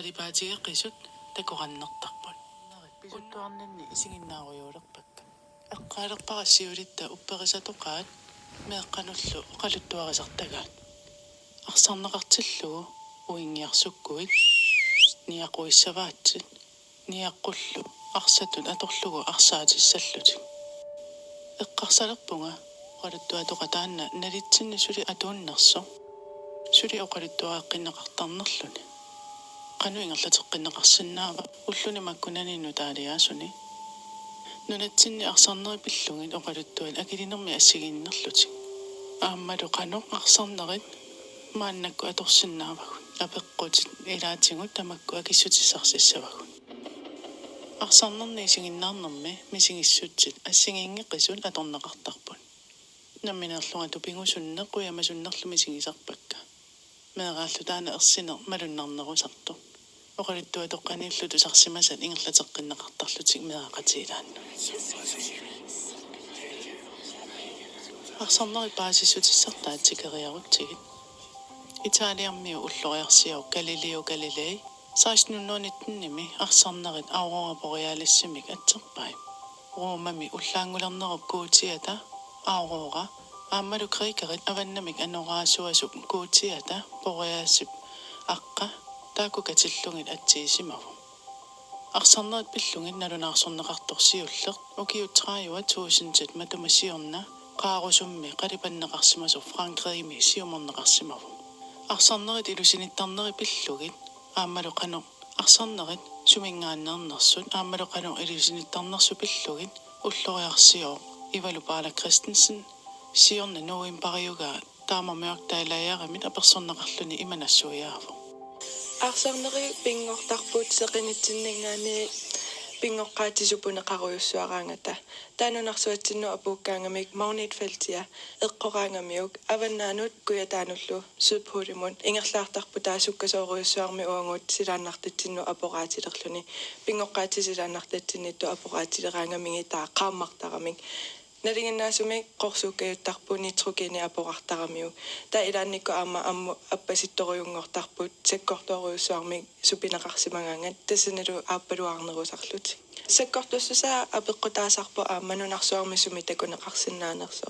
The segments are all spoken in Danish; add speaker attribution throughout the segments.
Speaker 1: qalipaatigeqqisut takoqannertarput pisuttuarnanni isingиннааруйуулерпакка эққаалерпарассиулитта упперисатоқаат меэққануллу оқалуттуарисартагаат арсарнеқартиллугу уингиарсуккуит ниақуиссаваатсит ниаққуллу арсатун аторлугу арсаатиссаллутик эққарсалерпунга оқалуттуатоқатаанна налитсинни сули атууннерсо сули оқалуттуаэққиннеқартарнерлуни qanu-ingerlateqqinneqarsinnaava ulluni makkunaninu taaliaasuni nunatsinni arsarneripillungit oqaluttuan akilinermi assiginnerlutik aammalu qanu arsarnerit maannakku atorsinnaavagun apeqqutit ilaatigut tamakku akissutissarсиссавагун арсарнерни исигиннаарнерми мисигиссутсит ассигиингеққисун аторнеқартарпут намминерлунга тупингусунне қуямасуннерлуми сигисарпакка меэрааллу таана ерсинер малуннарнерусарту оқалуттуатоққаниллуту сарсимасат ингерлатеққиннеқартарлутик меақатилаанну арсарнери паасиссутиссартаатсикериаруттигит италиармиу уллориарсиау галилео галилей 1619-ними арсарнерит аурора бореалиссимик атсерпай роомами уллаангулернеруп куутиата аурора ааммалу крикерит аваннамик анораасуасуп куутиата бореаасип аққа таакукатиллугит атсиисимаву арсарнерит пиллугит налунаарсорнеқарторсиуллеқ укиутрааюа туусинтит матумасиорна qaarusummi qalipannеқарсимасу франкрими сиумернеқарсимаву арсарнерит илусиниттарнери пиллугит ааммалу қано арсарнерит сумингааннернерсут ааммалу қано илусиниттарнерсу пиллугит уллориарсиоо ивалу паала кристенсен сиорна ноим париуга таамамеок тайлаяарамит аперсорнеқарлуни иманассуяаву
Speaker 2: арсарнери пингортарпут сеқинитсиннингаани пингоққаатисупунеқаруйуссуараангата таанунарсуатсинну апууккаангамик магнитфелтия эққораангамиук аваннаанут куятаануллу суппулимут ингерлаартарпу таасуккасооруйуссуарми уангут силааннартатсинну апораатилерлуни пингоққаатисилааннартатсиннитту апораатилераангамиги таа qaammartaramik налигиннаасумик қорсууккаюттарпу нитрогени апорартарамиу таа илаанникку аама амму аппаситторуйунгортарпут саккорторуйуссуармик супинеқарсимагаангат тассаналу ааппалуаарнерусарлут саккортуссусаа апеққутаасарпу ааманунарсуарми сумитакунеқарсинаанерсо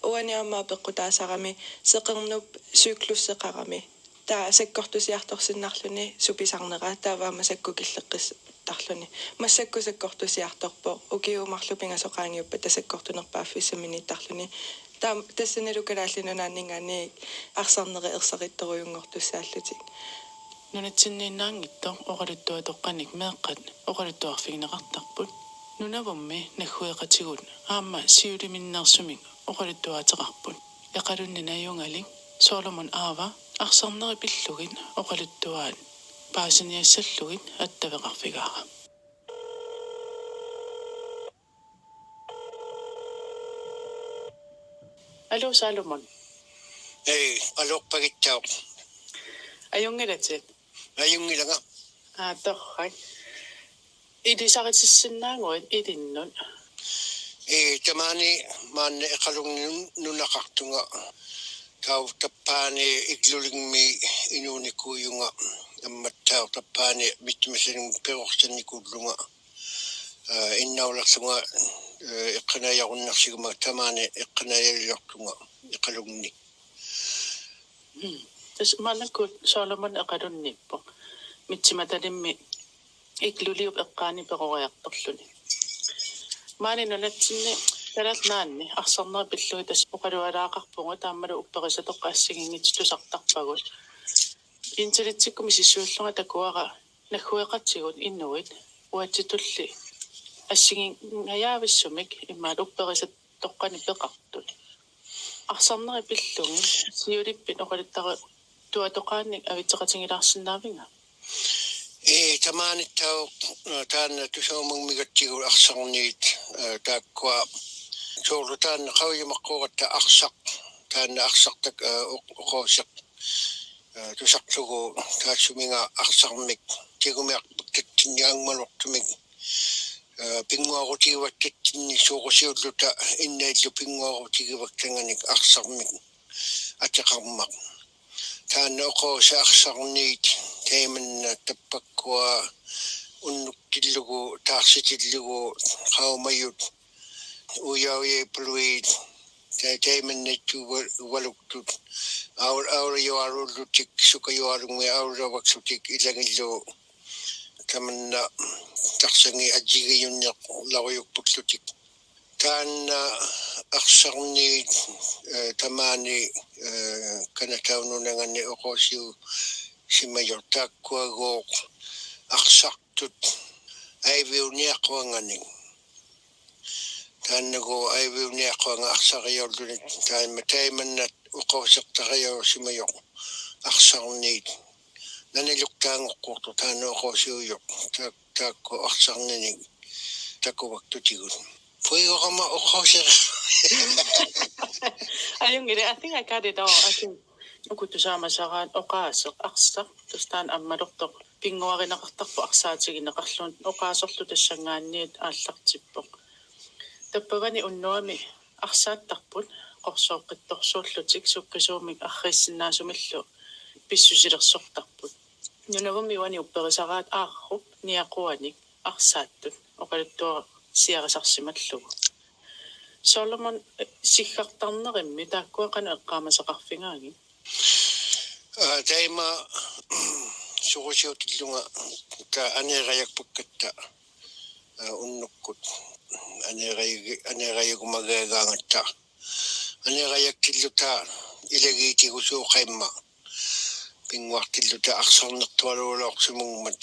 Speaker 2: уаниарма апеққутаасарами сеқернуп сюклуссеқарами таа саккортусиарторсиннарлуни суписарнера тааваама саккукиллеққис тарлуни массаккусаккортусиарторпо укиумарлупингасоқаангиуппа тасаккортунерпааффиссамини тарлуни таа тассаналукалааллинунааннингаани арсарнери ерсаритторуйунгортуссааллутик
Speaker 1: нунатсиннииннаангитто оқалуттуатоққаник меэққат оқалуттуарфигнеқартарпут нунавумми наххуеқатигут аама сиулиминнерсумик оқалуттуатеқарпут эқалуннинаюнгалик соломон аава арсарнери пиллугит оқалуттуаат паасиниассаллугит аттавеқарфигаара алло соломон
Speaker 3: алорпагиттао
Speaker 1: аюнгилатит
Speaker 3: аюнгилага
Speaker 1: торрак идисаритиссиннаангуит идиннут
Speaker 3: тамани маанне эқалугнун нунақартунга тау таппаани иглулингми инууникуйунга амматтаа таппаани миттмасин перорсанникууллунга иннаулерлунга эққинаяруннарсигума тамаани эққинаяллортунга эқалугни
Speaker 1: тас малакут соломон эқалунниппо митсиматалимми иглулиуп эққаани перориарторлуни маани нунатсинни талалнаанни арсарнери пиллуи тас оқалуалаақарпунга тааммалу упперисатоққаассигингит тусартарпагут интеллитсиккуми сиссууллунга такуара наххуеқатсигут иннуит уатситулли ассигин аяависсумик иммаат упперисаттоққани пеқартут арсарнери пиллуги сиулиппит оқалиттара туатоқаанник авитсеқатингилаарсинаавинга
Speaker 3: таманиттау таана тусаумангмигатсигу арсарниит тааккуа соорутаанна қауимаққуратта арсақ таанна арсартак оқоосеқ тусарлугу таассуминга арсармик тигумиарпактатсинниангмалортумик пингуарутигиваттатсинни суурусиуллута иннаиллу пингуарутигивактанганик арсармик атеқармақ taanna oqoosa aqsarniit taimanna tappakkuwa unnuktillugu taarsitилlugu qaumayut uyauyipluit taimannaittu waluktut aurajuarullutik sukayuarungi auravaksutik ilangillu tamanna tarsangi ajigiyunneq laruyukpullutik taanna aqsarniit tamaani kanataununangani oqosiu simayortaakkuagooq aqsartut aiviuniaqquangani taannagu aiviuniaqquanga aqsariorlunit taimannat uqoseqtarior simayoq aqsarniit naniluktaangoqqortu taanna oqosiuyoq taakku aqsarnini takuvaktutigut fuigoqama oqoser
Speaker 1: Ayun, I think I got it all. I think ukutusama saqaat oqaaseq aqsaq tustaan ammalortoq pinguarinaqartarpu aqsaatiginaqarlun oqaasorlu tassangaanniit aallartippoq tappavani unnuami aqsaattarput qorsooqqittorsuullutik sukkasuumik arriissinnaasumillu pissusilersortarput nunavumi wani upperisaqaat aarrup niaquanik aqsaattut oqaluttua siarisarsimallugu Solomon siggartarnerimmi taakkuaqana eqqaamasaqarfingaagi
Speaker 3: taima surusiutillunga ta aneerajaqpakkatta unnukkut aneerajagumagaagaangatta aneerajaqtilluta ilagiitigusuuqaimma pinguartilluta aqsarnertualuulorsimungmat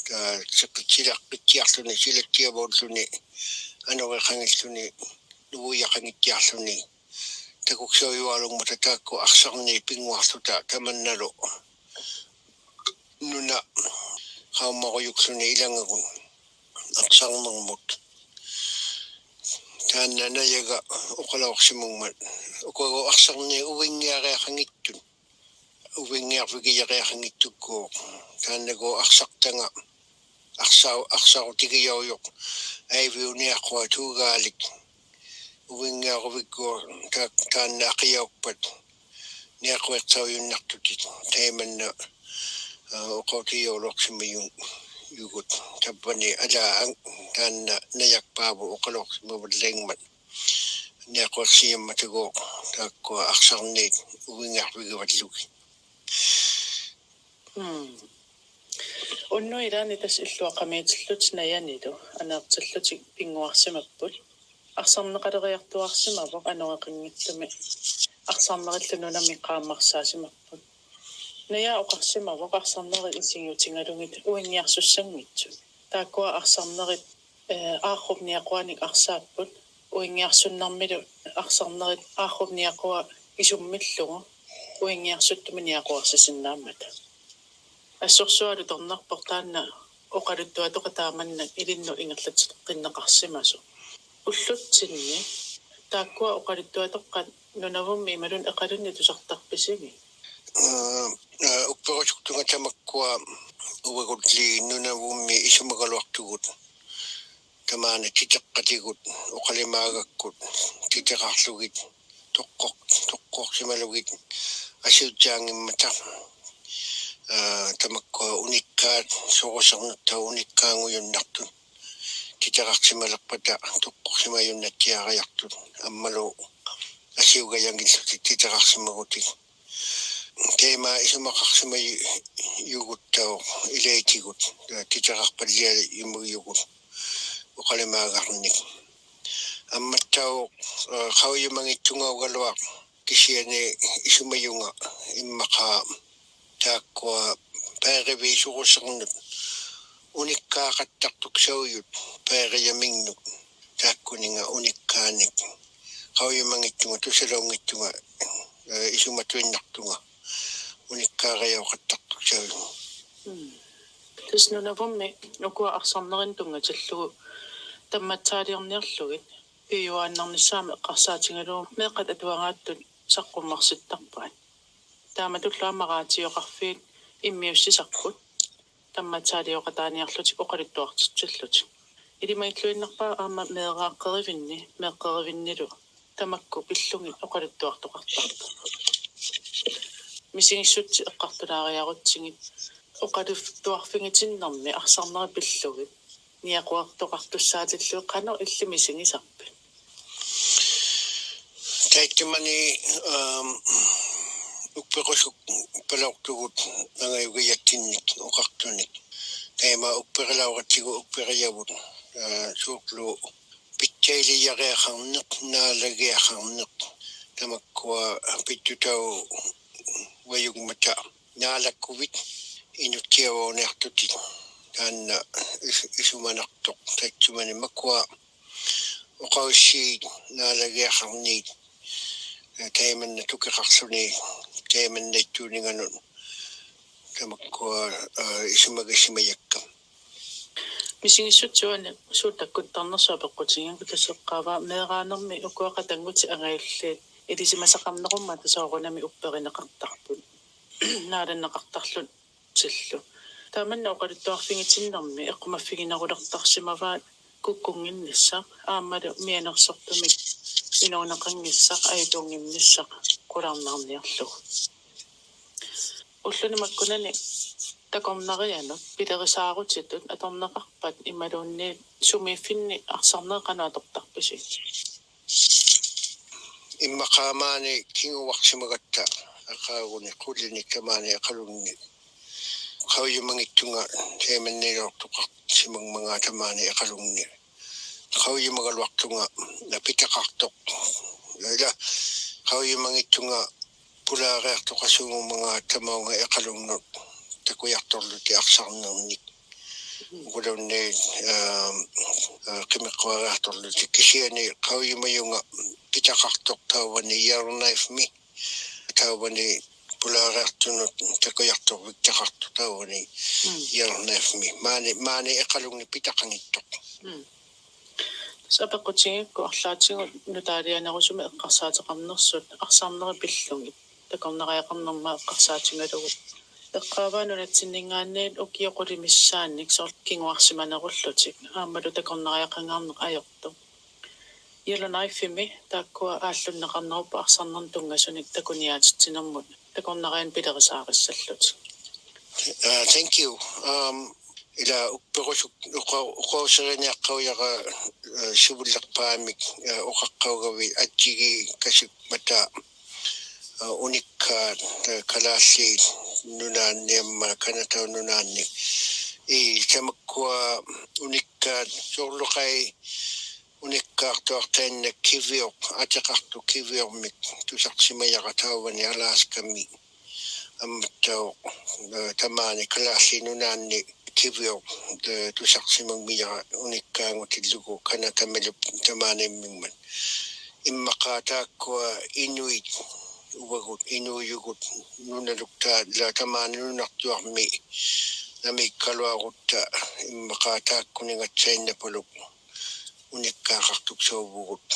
Speaker 3: ta seqqitsilaqqittiarluni silattiavuulluni anureqangilluni nuuyaqangittiarluni takuksoyualungmata taakku aqsarni pinguarluta tamannalu nuna qaumaquyuksluni ilangagun aqsarnermut taanna nayaga uqalaorsimungmat uqagu aqsarni uvingiareaqangittun uvingiarvigiareaqangittukku taannagu aqsartanga aqsarutigiyauyuq aiviuniaqua tuugaalik uvingiaruvikku taanna aqiyauppat niaquertauyunnartutit taimanna uqautiyoolorsimiyun yugut tappani ala taanna najakpaavu uqalorsimavallaingmat niaquersiammataguuq taakkua aqsarniit uvingiarvigivallugi
Speaker 1: Unnu ilaani tas illuaqamiitillut nayanilu aneertillutik pinguarsimapput aqsarneqaleriartuarsimavoq anuaqingittumi aqsarnerillununami qaammarsaasimapput naya oqarsimavoq aqsarneri isingutingalungit uingiarsussangmitsu taakkua aqsarnerit aarrupniaquanik aqsaapput uingiarsunnarmilu aqsarnerit aarrupniaqua isummillugu uingiarsuttumi niaquarsisinnaamata assorsualu tornarpoq taanna oqaluttuatoqa taamanna ilinnu ingerlatiteqqinneqarsimasu ullutsinni taakkua oqaluttuatoqqat nunavummi imalun eqalunni tusartarpisigi
Speaker 3: upperusuktunga tamakkua uwagulli nunavummi isumagaluartugut tamaana titeqqatigut uqalimaagakkut titeqarlugit toqqorsimalugit asiutjaangimmata tamakkua unikkaat sorusarnutta unikkaanguyunnartut titeqarsimalerpata toqqorsimayunnattiariartut ammalu asiugajangillutik titeqarsimagutik teema isumaqarsimay yuguttao ilaitigut titeqarpallia imuyugut uqalimaaqarnik ammattao qawiyumangittungaagaluaq kisiani isumayunga immaqa taakkua paariviisurusernet unikkaaqattartuksauyut paariaminnut taakkuninga unikkaanik qawiyumangittunga tusalaungittunga isumatuinnartunga unikkaariauqattartuksauyut
Speaker 1: tusnunavummi ukua aqsarnerintungatallugu tammatsaaliorniarlugit piyuaannarnissaami eqqarsaatingaluu meeqat atuangaattut saqqummarsittarpaat taamatulluamaqaatioqarfiit immiussisarput tammatsaaliоqataaniarlutik oqalittuartitsallut ilimaitlluinnarpaa aama meeqaaqerivinnilu tamakku pillungit oqalittuartoqartarpu мисигиссут эққартулаариарутсигит оқалуфтуарфигитиннэрми арсарнера пиллугит ниақуартоқартуссаатиллу қано илли мисигисарпи
Speaker 3: Таиттимани уппеқусук палаортугут ангаюгиаттинник оқартуник тайма упперилауратсигу уппериявут сууклу питтаилияриахарнеқ наалагиахарнеқ тамаккуа питтутау ваюгмата наалаккувит инуттиавоонеартути таанна исуманартоқ таитсумани маккуа оқаусси наалагиахарниит тайманна тукеқарсуни тайманнаттуунинганун тамаккуа исумагисимаякка
Speaker 1: мисигиссутсуани суутаккуттарнерсуа пеққутинган кутассеққава меераанерми укуақатангути ангаиллиит илисимасақарнерумма тасоорунами упперинеқартарпут нааланнеқартарлут силлу тааманна оқалуттуарфигитиннэрми эққумаффигинерулертарсимаваат куккунгиннисса аамалу мианерсортумик инуунеқангиссақ аютунгиннissaq qulарнаарниарлуг уллунимаккунани такорнарианут пилерисаарутитут аторнеқарпат ималуунни сумииффинни арсарнеқанаатортарписи
Speaker 3: иммақаамаани кингуарсимагатта ақаагуни қуллиниккамаани ақалунни қауйумангиттунга тайманнилоортоқар симагмангаатамаани ақалунни қауйумагалуартунга напитақартоқ ила қауйумангиттунга пулаариартоқасуугумангаатамаунга ақалуннут такуярторлути арсарнерник гулунни қимеққуариарторлути кисиани қауйумаюнга питақартоқ таавани ярнайфми таавани пулаариартунут такуярторвик тақарту таавани ярнайфми маани ақалунни питақангиттоқ
Speaker 1: сапеққутингикку арлаатигу нутаалианерусуми эққарсаатеқарнерсут арсарнери пиллугит такорнериақарнерма эққарсаатингалугу эққааваанунатсиннингаанниит укиоқулимиссаанник сорт кингуарсиманеруллутик аамалу такорнериақангаарнеқ аёрто яланайфими тааккуа ааллуннеқарнеруппа арсарнерн тунгасуник такуниаатитсинермут такорнериан пилерисаариссаллут
Speaker 3: Thank you. Ila upperusuk uqauserianiaqqauyaqa sivullerpaamik uqaqqaugavi atjigi kasik mata unikkaat kalaalli nunaanniamma kanatau nunaanni tamakkua unikkaat sorluqai unikkaartuartaanna kiviuq ateqartu kiviormik tusarsimayaqa tauvani alaaskami амматтау тамаани класси нунаанни кивио тусарсимагмияра униккаангутиллугу кана тамалуп тамааниммингман иммақаатааккуа инуит угагут инуйугут нуналуктаа ла тамаани нунартуарми намиккалуарутта иммақаатааккунигатсаиннапулук униккаақартук соовугут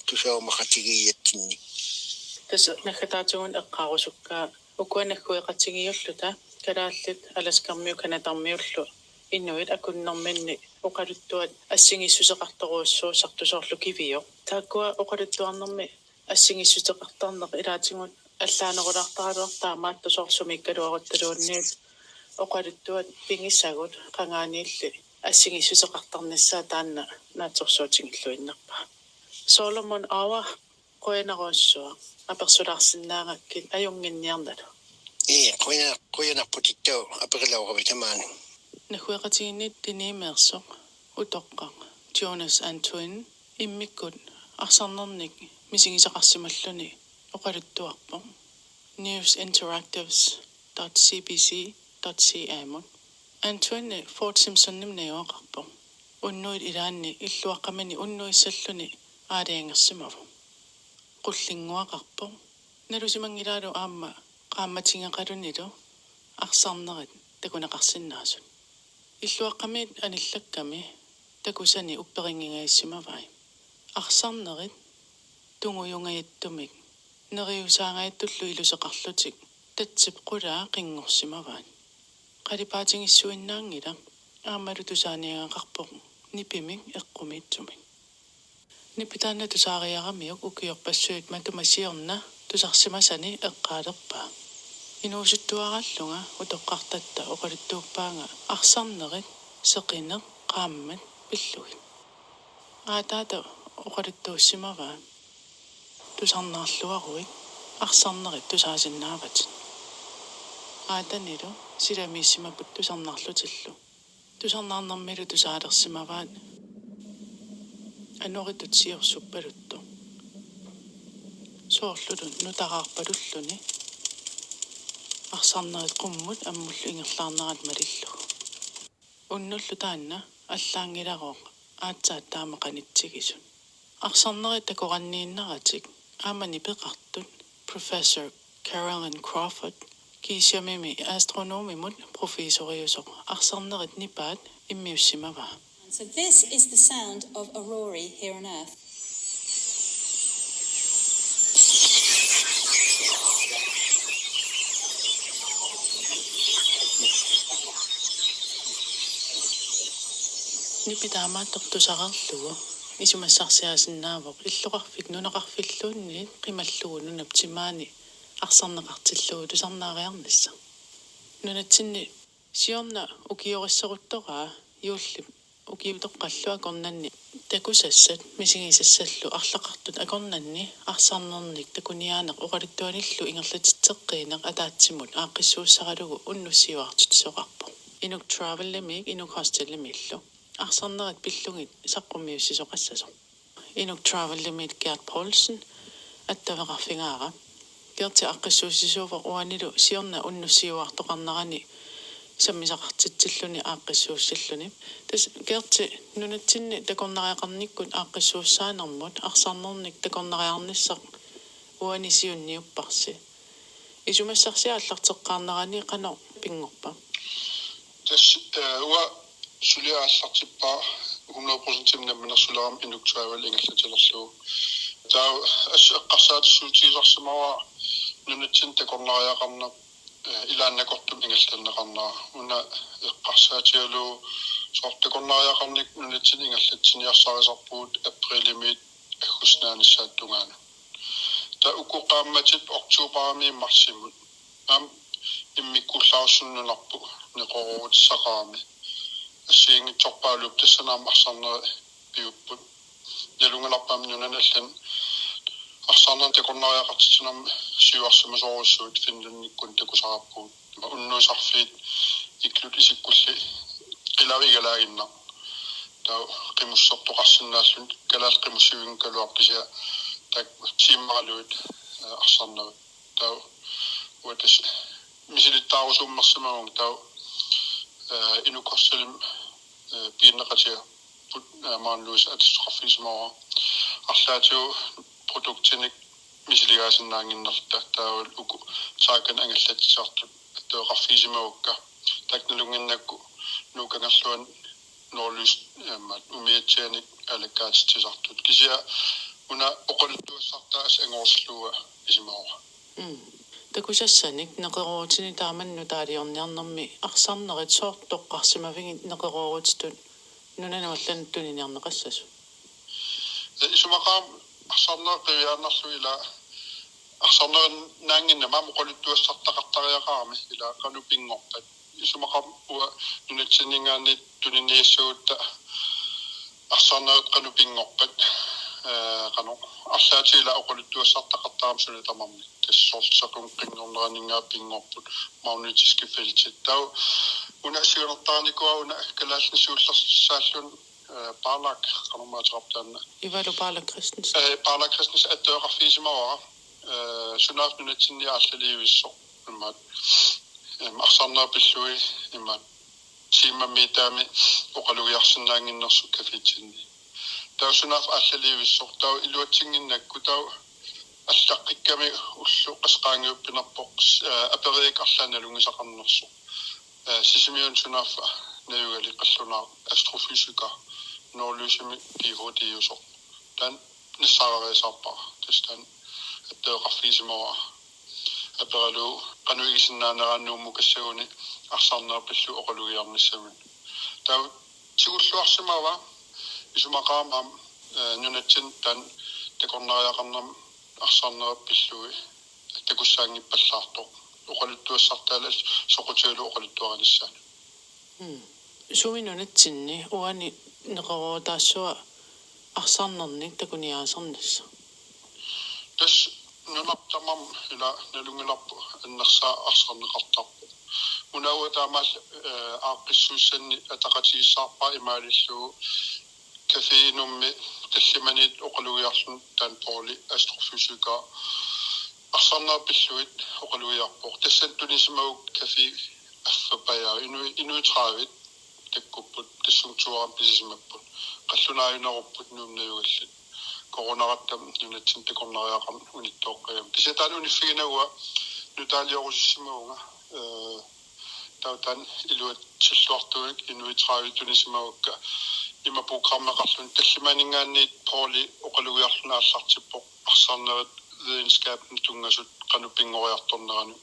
Speaker 3: тусаумақатигиаттинни
Speaker 1: тас нахатаатугун эққарусукка укуанаккуэқатигиуллута калааллит аласкармиу канатармиуллу иннуит акуннэрминни оқалуттуат ассигиссусеқарторуussуу сартусоорлу кивио тааккуа оқалуттуарнэрми ассигиссусеқартарнеқ илаатигут аллаанерулартаралуар таамаат тусоорсумиккалуарутталуунниит оқалуттуат пингиссагут қангаанилли ассигиссусеқартарниссаа таанна наатсорсуутингиллуиннерпа Solomon Awa qoyanaruussua apersulаарсинаагаккит аюнгинниарналу
Speaker 3: qoyanarputittau aperilauravitamaani
Speaker 1: нахуэқатигиннит тиниимеерсоқ утоққақ Jonas Antoine иммиккут арсарнерник мисигисақарсималлуни оқалуттуарпо newsinteractives.cbc.ca мут Antoine Fort Simpson-nim наиоқарпо уннуит илаанни иллуаққамани уннуиссаллуни аалиангерсимаву qullinguaqarpo nalusimangilaalu aamma qaammatingaqalunnilu arsarnerit takunaqarsinnaasut illuaqqamit anillakkami takusani upperingingaissimavai arsarnerit tunguyungayattumik neriusaangayttullu iluseqarlutik tatsip qulaa qinngorsimavaat qalipaatingissuinnaangila aammalu tusaaniangaqarpoq nipimik eqqumitsumik Nipitaanna tusaariaramiuk ukiorpassuit matumasiorna tusarsimasani eqqaalerpaa Inuusuttuarallunga utoqqartatta oqaluttuuppaanga arsarnerit seqineq qaammat pillugit. Aataata oqaluttuussimavaa tusarnaarluaruit arsarnerit tusaasinnaavatit. Aatanilu silamiissimaput tusarnaarlutillu. Tusarnaarnermilu tusaalersimavaat anoritut siorsuppaluttu. Soorlulun nutaqaarpalulluni арсарнерит qumмут аммуллу ингерлаарнерат малиллу уннуллу таанна аллаангилароq аатсаат таамеqanitsigисут арсарнерит такораннииннаратик аамани пеқартут профессор Carolyn Crawford кисиамими астрономимут профессориусоq арсарнерит нипаат иммиуссимава.
Speaker 4: So this is the sound of aurorae here on Earth.
Speaker 1: Nipitaamaattortusaqarlugu isumassarsiasinnaavoq illoqarfik nunaqarfilluunni qimallugu nunaptimaani arсарнеqartillugu tusarnaariarnissa nunatsinni siorna ukiorissaruttoraa yuullip ukiutoqqallu akornanni takusassat misigisassallu arlaqartut akornanni arсарнерник takuniaaneq oqaluttuanillu ingerlatitseqqiineq ataatsimut aaqqissuussaralugu unnussiuartut soqarpo inuk travel limik inuk hostel limillu арсарнерит пиллугит саққуммиуссисоқассасо инук travel limit Gert Poulsen аттавеқарфигаара керти аққиссууссисуувақ уанилу сиорна уннуссиуартоқарнерани саммисақартитсиллуни ааққиссууссиллуни тас керти нунатсинни такорнариақарниккут ааққиссууссаанермут арсарнерник такорнариарниссақ уанисиунниуппарси исумассарсиа аллартеққарнерани қано пингорпа
Speaker 5: тас уа Sulia allatippaa 100% namminarsulaaram inuk travel ingallatillerluu taa asseqqarsaatisuutiisarsimawa nunatsin takornariaqarna ilaannakortum ingallanneqarnaa una eqqarsaatialu soortakornariaqarnik nunatsin ingallatsiniarsaarisarpuut aprilimiit agusnaanissaattungaana taa ukoqaammatit oktuuparami marsimut am immikkullaarsunnunarpu neqoruutissaqaami seeing torpaalup tassanaam arсарнери piupput yalungalarpaam nunanallan arсарнер takornariaqartitsunam siuarsimasoruussuut finlannikkun takusarappuut unnuusarfiit iklut isikkulli qilavigalaagинна taa qimussortoqarsinnaallun kalaal qimussiuin kaluarpisia tak tiimaraluut arсарнери taa uatas misilittaarusuummersimaung taa inukosselim piinneqatia put maanluus atisqarfiismara arlaatiu produktinik misiligaasinnaaginnerta taawal uku saakan angallatisartut attoqarfiisimaukka taknalunginnakku nuukangerluan norlus umiatsianik alakkaatitisartut kisia una oqaluttuassartaas angorslua isimara
Speaker 1: takusassanik neqeruutini taamannu taaliorniarnermi arсарнерит soortoqqarsimavigit neqeruutitut nunanamallanuttuniniarneqassasu
Speaker 5: isumaqaam arсарнер qiviaannerlu ila arсарнер naanginnama oqaluttuassartaqartariaqaarmi ila qanupingorpat isumaqaam ua nunatsinningaanit tuniniissuutta arсарнерит qanupingorpat qano arlaatila oqaluttuassartaqartaarmsuni tamarni tassortsaqun qinngorneraningaapingorput magnetiske feltit tau una siunertaarnikua una kalaalnisuullersaallun Parlak qanumaatiqartaanna
Speaker 1: Ivalu Parlak Christensen
Speaker 5: Parlak Christensen attoqarfiisimara sunaafnunatsinniaallaliivissor immaat arсарнерпиллуи имmaat tiimammiitaami oqalugiarsinnaanginnersu kafitsinni tau sunaaf allaliivissor tau iluatsinginnakku tau аллаққикками уллу қасқаангиуппинарпоқ апериик арлааналунгисақарнерсо сисимиун сунаффа наюгали қаллунаа астрофизика нолусими пиводиусо тан ниссаареесарпа тастан аттеэқарфисимаа апералу кануигисиннаанерааннуумму кассагуни арсарнерпиллу оқалугиарниссамун таа тигуллуарсимава исумақаамаам нунатсин тан такорнариақарнам арсарнерпиллуи такуссаангиппаллаарто uqalittuassartaalas soqutiulu uqalittuaranissaan
Speaker 1: Suminunatsinni uani neqorutaassua arsaarnernik takuniaasarnassa.
Speaker 5: tas nunartamam ila nalungilarpu annersaa arsarneqartarpu unauataamal aaqqissuussanni ataqatigissaarpaa imaalilluu kafeinummi tallimanit oqaluiarlun taan pooli astrofysika arsarnerpilluit oqaluiarpoq tassantunisimaguk kafi affapayaa inuitravit takkupput tassungtuaram pisisimapput qallunaayunerupput nuumnayugallut coronarattam nunatsin takornariaqam unittoqqayam kisataan unifiginagua nutaaliorusisimagunga tautan iluat silluartuik inuitravitunisimagukka ima programmeqarlun tallimaningaanniit pooli oqaluiarlunaallartippoq arsarnerit videnskapen tungasut qanupingoriartorneranu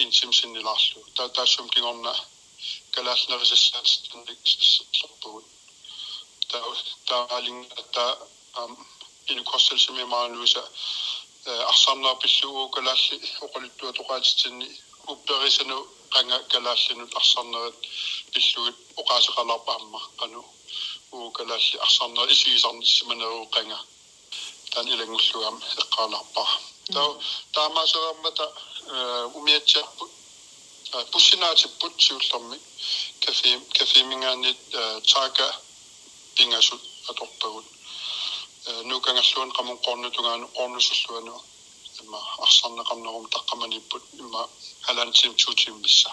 Speaker 5: insimsinnilaarlu taassum kingorna kalaalnerisassaatstundikisserpugut taalingata inukossalsimimaanluisa arsarnerpilluu kalaalli oqalittua toqaatitsinni upperisanu qanga kalaallinut arsarnerit pilluut oqaaseqalarpaamma qanu kalaalli arsarner isigisarnissimaneru qanga tan ilangulluam eqqaalarpa taamaaserermata umiatsaarput pussinaatipput siullermi kafimingaannit taaka pingasut atorpagut nukangalluun qamun qornutungaanu qornusulluanu imma arsarneqarnerum taqqamanipput imma halantim chuutim bissa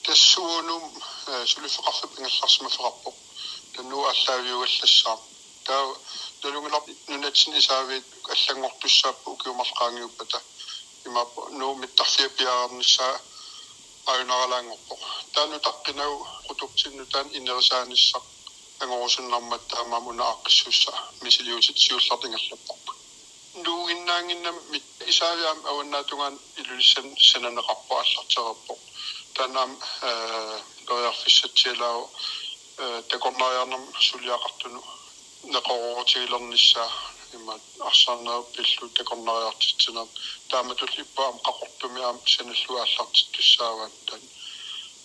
Speaker 5: tassuunum sulifeqarfip ingallarsimaferarpoq tannu allaaviugallassaa taa nalungilar nunatsin isaavit allangortussaappu ukiumarqaangiuppata ima nu mittarfiapiaarnissaa ayunaralaangorpoq taanu taqqinagu qutuktinnu taan inerisaanissaq angorusunnarmat taamaam una aaqqissuussa misiliutit siullartingallepparput nuuginnaanginnam mit isaaviam awannaatugaan ilulissan sananeqarpo allartererpoq taanaam loyarfissatsialaagu takornariarnam suliaqartunu neqororutigilernissaa ima arsarnerpillu takornariartitsinam taamatut ippaam qaqortumiam sanallu allartittussaavaat tan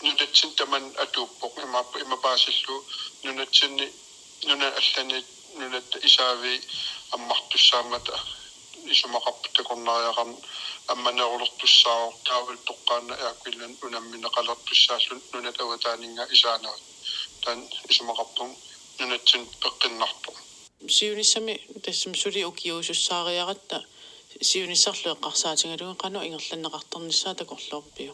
Speaker 5: nunatsin taman atuuppoq ima paasillu nunatsinni nuna allanit nunat isaavi ammartussaamata isumaqarpu takornariaqam ammanerulortussaao taawal toqqaanna iaqillan unammineqalertussaallun nunat awataaninga isaanerat tan isumaqarpun nunatsin peqqinnarpoq
Speaker 1: Siunissami tassam suli ukiusussaariaratta siunissarlu eqqarsaatingalugun qanu ingerlanneqartarnissaa takorluorpiu.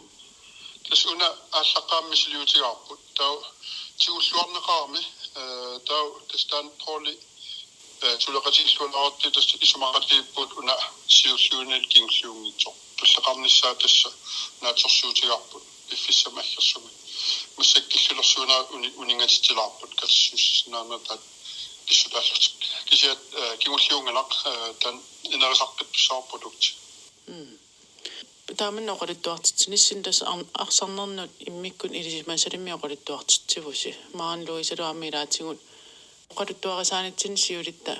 Speaker 5: Tas una allaqaammisliutigaarput tau tiulluarneqaarmi tau tastaan pooli tuleqatiillualaarti tas isumaqatiipput una siulluunil kingluungitsoq tulleqarnissaa tassa naatorsuutigaarput iffissamaallersumi massakkillulersuunaa uningatitilaarput kassussinaanatat kissutaallertik kisiat kingulluungalaq tan inerisarpittussaarprodukt
Speaker 1: Taaman oqalittuartitsinnissin tas arsarnernut immikkun ilisimasalimi oqalittuartitsivusi maanluisaluamilaatigut oqalittuarisaanitsin siulitta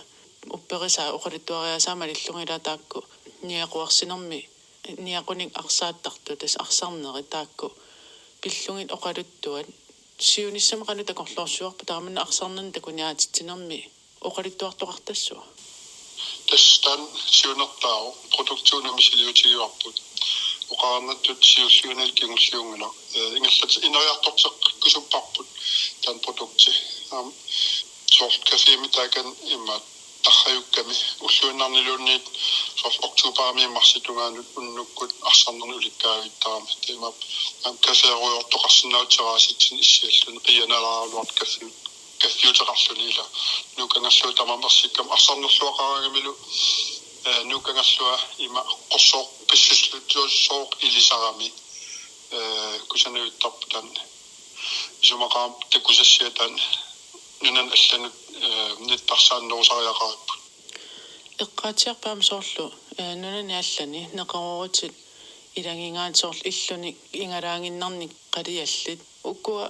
Speaker 1: upperisaa oqalittuariasaama lillungila taakku niaquarsinermi niaqunik arsaattartu tas arsarneri taakku pillungit oqalittuat siunissama qanu takorluorsuarpu taamanna arsarnerni takuniaatitsinermi oqalittuartoqartassua
Speaker 5: tastan siunertaaru produktuunumisiliutigiarput oqaarnattut siulluunil kingulluungala ingallat ineriartorteq kusupparput tan produkti sort kafeemitaakan imma tarrajukkami ulluunnarniluunniit sort oktuupaami marsitungaanut unnukkut arsarnerni ulikkaavittarami tiima kafeeruyortoqarsinnauteraasitsin issiallun qiyanalaaruart kaffiuteqarlunila nukangalluutamamersikkam arsarnerluaqaragamilu nukangalluа има qossooq pissuslutuussooq ilisarami kusanuittarputan isumaqaam takusassiatan nunan allanut nittarsaannerusariaqarippu
Speaker 1: eqqaatiarpaam soorlu nunani allani neqarurutit ilangingaan soorl illuni ingalaanginnarnik qaliallit ukkua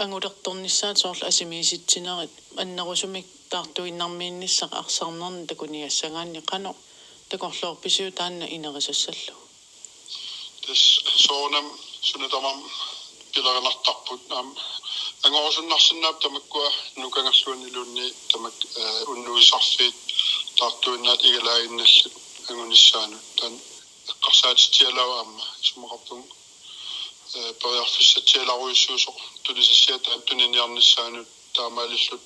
Speaker 1: angulertornissaat soorl asimiisitsinerit annerusumik taartuinnarmiinnissaq arsarnerni takuniassagaanni qano takorluorpisiu taanna inerisassallu
Speaker 5: soonam sunatamam pilaranartarput angorsunnarsinnaap tamakkua nukangerluanilunni tamak unnuisarfiit taartuinnaat igalaaginnallut angunissaanut tan eqqarsaatitialawa amma sumaqartung periarfissatialaruissuusoq tulisasiat antuniniarnissaanut taamaalillut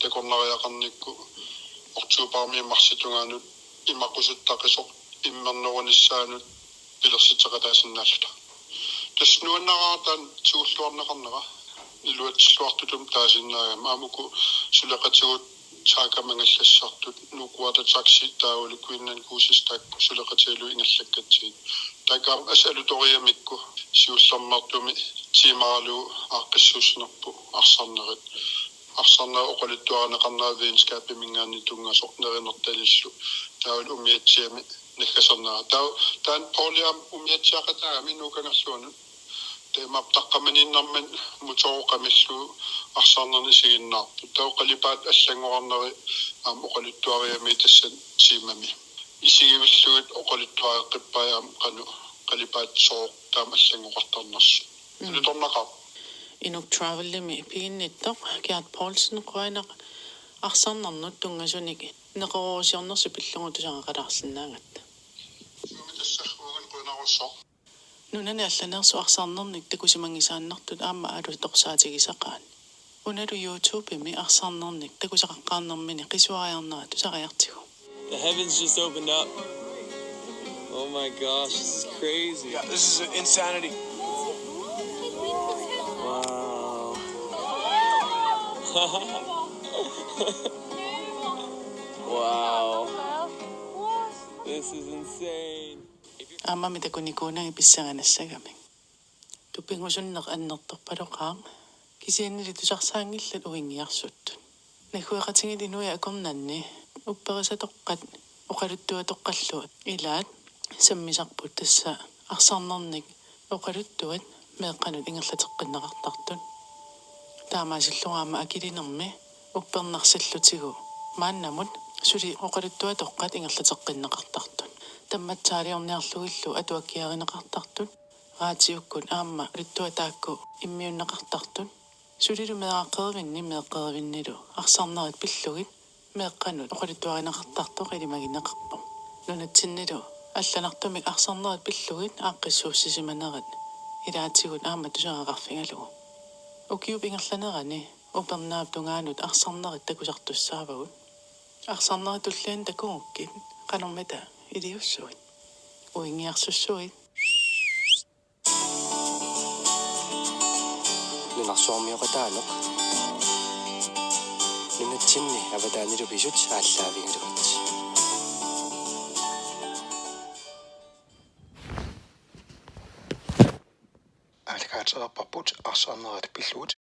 Speaker 5: takornariaqarnikku ortuuparmiimmarsitungaanut imaqqusuttaqisoq immernerunissaanut pilersitaqataasinnaallata tasnuannaraatan tuulluarneqarnera iluatilluartutum taasinnaagam aamuku suleqatigut saakamangallassartut nukuata taksi taawuli kuinnan kuusistak suleqatilu ingallakkatsiit takam asalutoriamikku siullarmartumi tiimaralu aaqqissuusnerpu arsarnerit arsarnaa oqalittuaranaqarnaa viinskaapimingaanni tungasoq nerinertalillu taawul umiatsiami nikasarnaa taan pauliam umiatsiaqataami nukangerluanut teemaptaqqamaninnarman mutoruqamillu arsarnerni siginnaarpu tauqalipaat allangorarneri oqalittuariami tassan tiimami isigivillugut oqalittuareqqippayaam qanu qalipaat sooq taam allangortarnersu lutornaqaa
Speaker 1: Inuk travellimi piginnittoq Gert Poulsen qoinaq arsarnarnut tungasunik neqoruusiornersu pillungu tusaqaqalarsinnaagatta nunani allanersu arsarnernik takusimangisaannartut aamma alu toqsaatigisaqaan unalu YouTube-imi arsarnernik takusaqaqqaarnermini qisuariarnera tusaqajartigu.
Speaker 6: The heavens just opened up. Oh my gosh, this is crazy.
Speaker 7: Yeah, this is insanity.
Speaker 6: Wow. Wow. This is insane.
Speaker 1: Aamma mitakunikuunagi pissaganassagami. Tupingusunneq annertorpaloqaaq kisiannili tusarsaangillat uingiarsuttut. Nakueqatingili nuya akornanni upperisatoqqat oqaluttuatoqqalluat ilaat sammisarput tassa arsarnernik oqaluttuat meeqqanut ingerlateqqinneqartartut taamaasillugaama akilinermi uppernarсаллутигу мааннамут сули oqaluttuatoqqat ingerlateqqinneqartartut тамматсаалиорниарлугиллу атуаккиаринеқартартут раатиуккут аама луттуатаакку иммиуннеқартартут сулилу меаққервинни меққервиннилу арсарнерит пиллугит меққанут оqaluttuаринеқартартоқ илимагинеқарпо нунатсиннилу алланартумик арсарнерит пиллугит ааққиссууссисиманерат илаатигут аама тусаагақарфингалугу укиуп ингерланерани упернаап тунгаанут арсарнерит такусартуссаавагут арсарнерит туллаан такугуккит канормата илиуссуит уингиарсуссуит
Speaker 8: нунарсуармиоқатаанеқ нунатсинни аватаанилу писут ааллаавигалугат
Speaker 3: алкаатеқарпарпут арсаарнерат пиллуут